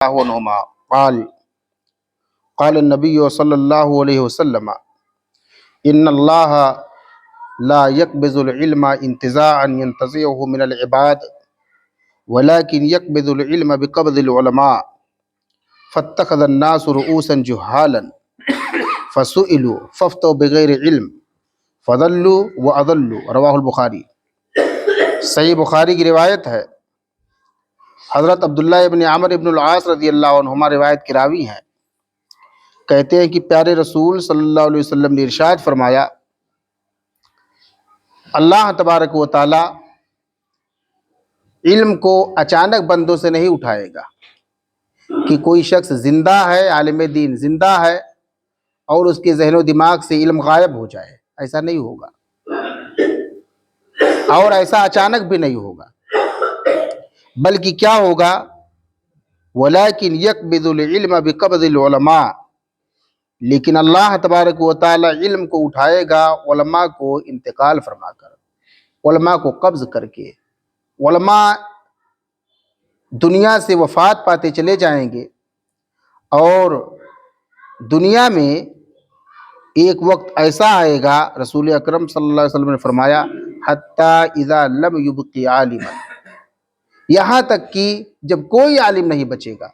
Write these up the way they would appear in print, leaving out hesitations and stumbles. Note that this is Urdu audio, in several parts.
عنہما قال النبی صلی اللہ علیہ وسلم ان اللہ لا يقبض العلم انتزاعا ينتزعه من العباد ولكن يقبض العلم بقبض العلماء فاتخذ الناس رؤوسا جهالا فسئلوا فافتوا بغیر علم فضلوا واضلوا رواہ البخاری۔ صحیح بخاری کی روایت ہے۔ حضرت عبداللہ ابن عمرو ابن العاص رضی اللہ عنہما روایت کے راوی ہیں۔ کہتے ہیں کہ پیارے رسول صلی اللہ علیہ وسلم نے ارشاد فرمایا، اللہ تبارک و تعالی علم کو اچانک بندوں سے نہیں اٹھائے گا کہ کوئی شخص زندہ ہے، عالم دین زندہ ہے اور اس کے ذہن و دماغ سے علم غائب ہو جائے، ایسا نہیں ہوگا، اور ایسا اچانک بھی نہیں ہوگا، بلکہ کیا ہوگا، ولیکن یقبض العلم بقبض العلماء، لیکن اللہ تبارک و تعالی علم کو اٹھائے گا علماء کو انتقال فرما کر، علماء کو قبض کر کے۔ علماء دنیا سے وفات پاتے چلے جائیں گے اور دنیا میں ایک وقت ایسا آئے گا، رسول اکرم صلی اللہ علیہ وسلم نے فرمایا، حتی اذا لم یبقی عالما، یہاں تک کہ جب کوئی عالم نہیں بچے گا،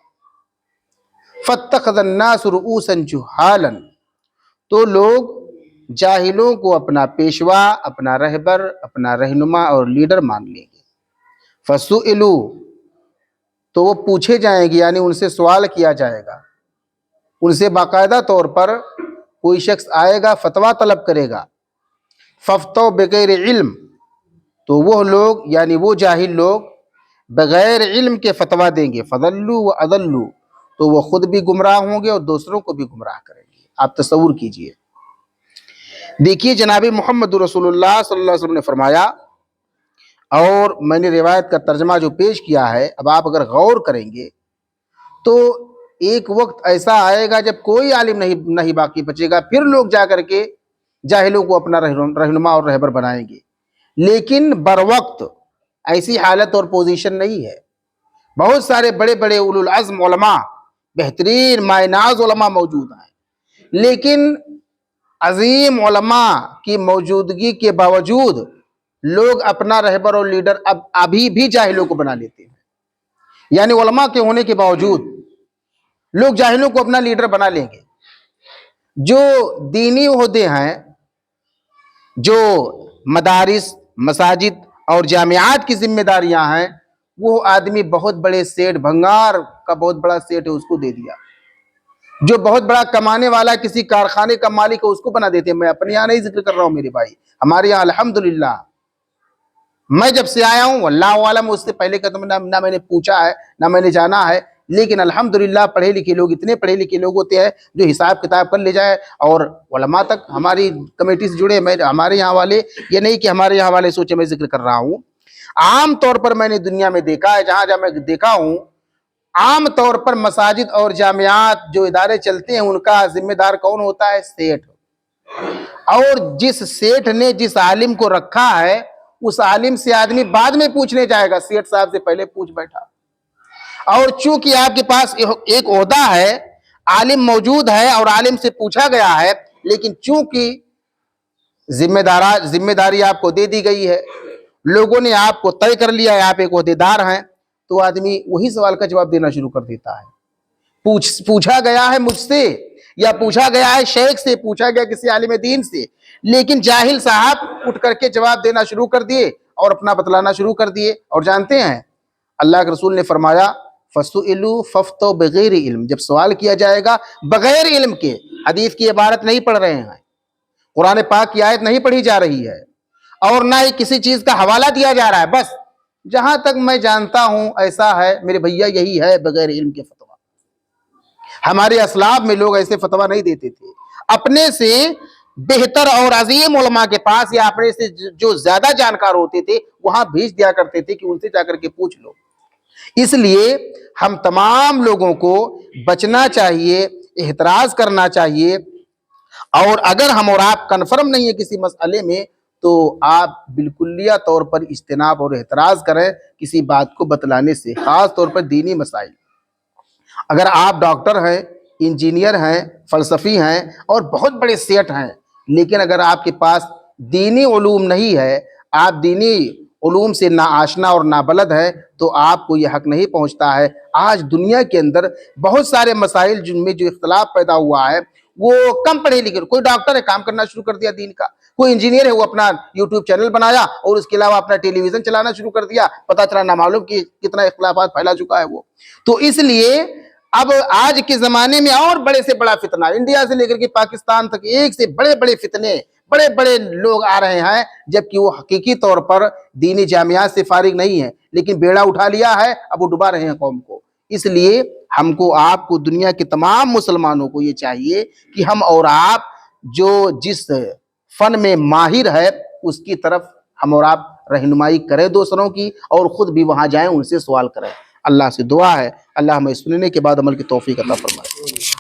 فاتخذ الناس رؤوسا جہالا، تو لوگ جاہلوں کو اپنا پیشوا، اپنا رہبر، اپنا رہنما اور لیڈر مان لیں گے۔ فسئلوا، تو وہ پوچھے جائیں گے، یعنی ان سے سوال کیا جائے گا، ان سے باقاعدہ طور پر کوئی شخص آئے گا، فتویٰ طلب کرے گا۔ فافتوا بغیر علم، تو وہ لوگ یعنی وہ جاہل لوگ بغیر علم کے فتویٰ دیں گے، فضلوا واضلوا، تو وہ خود بھی گمراہ ہوں گے اور دوسروں کو بھی گمراہ کریں گے۔ آپ تصور کیجئے، دیکھیے جناب محمد رسول اللہ صلی اللہ علیہ وسلم نے فرمایا، اور میں نے روایت کا ترجمہ جو پیش کیا ہے، اب آپ اگر غور کریں گے تو ایک وقت ایسا آئے گا جب کوئی عالم نہیں باقی بچے گا، پھر لوگ جا کر کے جاہلوں کو اپنا رہنما اور رہبر بنائیں گے، لیکن بر وقت ایسی حالت اور پوزیشن نہیں ہے۔ بہت سارے بڑے بڑے اولو العزم علماء، بہترین مائع ناز علماء موجود ہیں، لیکن عظیم علماء کی موجودگی کے باوجود لوگ اپنا رہبر اور لیڈر ابھی بھی جاہلوں کو بنا لیتے ہیں، یعنی علماء کے ہونے کے باوجود لوگ جاہلوں کو اپنا لیڈر بنا لیں گے۔ جو دینی عہدے ہیں، جو مدارس، مساجد اور جامعات کی ذمہ داریاں ہیں، وہ آدمی بہت بڑے سیٹ، بھنگار کا بہت بڑا سیٹ ہے، اس کو دے دیا۔ جو بہت بڑا کمانے والا کسی کارخانے کا مالک ہے، اس کو بنا دیتے ہیں۔ میں اپنے یہاں نہیں ذکر کر رہا ہوں میرے بھائی، ہمارے یہاں الحمدللہ، میں جب سے آیا ہوں اللہ عالم، اس سے پہلے کا تو نہ میں نے پوچھا ہے نہ میں نے جانا ہے، لیکن الحمدللہ پڑھے لکھے لوگ، اتنے پڑھے لکھے لوگ ہوتے ہیں جو حساب کتاب کر لے جائے، اور علماء تک ہماری کمیٹی سے جڑے، ہمارے یہاں والے، یہ نہیں کہ ہمارے یہاں والے سوچے میں ذکر کر رہا ہوں، عام طور پر میں نے دنیا میں دیکھا ہے، جہاں جہاں میں دیکھا ہوں، عام طور پر مساجد اور جامعات جو ادارے چلتے ہیں، ان کا ذمہ دار کون ہوتا ہے؟ سیٹھ۔ اور جس سیٹھ نے جس عالم کو رکھا ہے، اس عالم سے آدمی بعد میں پوچھنے جائے گا، سیٹھ صاحب سے پہلے پوچھ بیٹھا۔ اور چونکہ آپ کے پاس ایک عہدہ ہے، عالم موجود ہے اور عالم سے پوچھا گیا ہے، لیکن چونکہ ذمہ داری آپ کو دے دی گئی ہے، لوگوں نے آپ کو طے کر لیا ہے، آپ ایک عہدے دار ہیں، تو آدمی وہی سوال کا جواب دینا شروع کر دیتا ہے۔ پوچھا گیا ہے مجھ سے، یا پوچھا گیا ہے شیخ سے، پوچھا گیا کسی عالم دین سے، لیکن جاہل صاحب اٹھ کر کے جواب دینا شروع کر دیے اور اپنا بتلانا شروع کر دیے۔ اور جانتے ہیں اللہ کے رسول نے فرمایا، فَسُئِلُوا فَافْتَوْا بِغَيْرِ علم، جب سوال کیا جائے گا بغیر علم کے، حدیث کی عبارت نہیں پڑھ رہے ہیں، قرآن پاک کی آیت نہیں پڑھی جا رہی ہے، اور نہ ہی کسی چیز کا حوالہ دیا جا رہا ہے، بس جہاں تک میں جانتا ہوں ایسا ہے میرے بھیا، یہی ہے بغیر علم کے فتویٰ۔ ہمارے اسلاف میں لوگ ایسے فتویٰ نہیں دیتے تھے، اپنے سے بہتر اور عظیم علماء کے پاس، یا اپنے سے جو زیادہ جانکار ہوتے تھے وہاں بھیج دیا کرتے تھے کہ ان سے جا کر کے پوچھ لو۔ اس لیے ہم تمام لوگوں کو بچنا چاہیے، احتراز کرنا چاہیے، اور اگر ہم اور آپ کنفرم نہیں ہے کسی مسئلے میں، تو آپ بالکلیہ طور پر اجتناب اور احتراز کریں کسی بات کو بتلانے سے، خاص طور پر دینی مسائل۔ اگر آپ ڈاکٹر ہیں، انجینئر ہیں، فلسفی ہیں اور بہت بڑے سیٹ ہیں، لیکن اگر آپ کے پاس دینی علوم نہیں ہے، آپ دینی علوم سے ناآشنا اور نابلد ہے، تو آپ کو یہ حق نہیں پہنچتا ہے۔ آج دنیا کے اندر بہت سارے مسائل جن میں جو اختلاف پیدا ہوا ہے، وہ کم پڑھے لکھے، کوئی ڈاکٹر ہے کام کرنا شروع کر دیا دین کا، کوئی انجینئر ہے وہ اپنا یوٹیوب چینل بنایا اور اس کے علاوہ اپنا ٹیلی ویژن چلانا شروع کر دیا، پتہ چلا نامعلوم کہ کتنا اختلافات پھیلا چکا ہے وہ۔ تو اس لیے اب آج کے زمانے میں اور بڑے سے بڑا فتنہ، انڈیا سے لے کر کے پاکستان تک ایک سے بڑے بڑے فتنے، بڑے بڑے لوگ آ رہے ہیں، جبکہ وہ حقیقی طور پر دینی جامعات سے فارغ نہیں ہیں، لیکن بیڑا اٹھا لیا ہے، اب وہ ڈبا رہے ہیں قوم کو۔ اس لیے ہم کو، آپ کو، دنیا کے تمام مسلمانوں کو یہ چاہیے کہ ہم اور آپ جو جس فن میں ماہر ہے اس کی طرف ہم اور آپ رہنمائی کریں دوسروں کی، اور خود بھی وہاں جائیں، ان سے سوال کریں۔ اللہ سے دعا ہے اللہ ہمیں سننے کے بعد عمل کی توفیق عطا فرمائے۔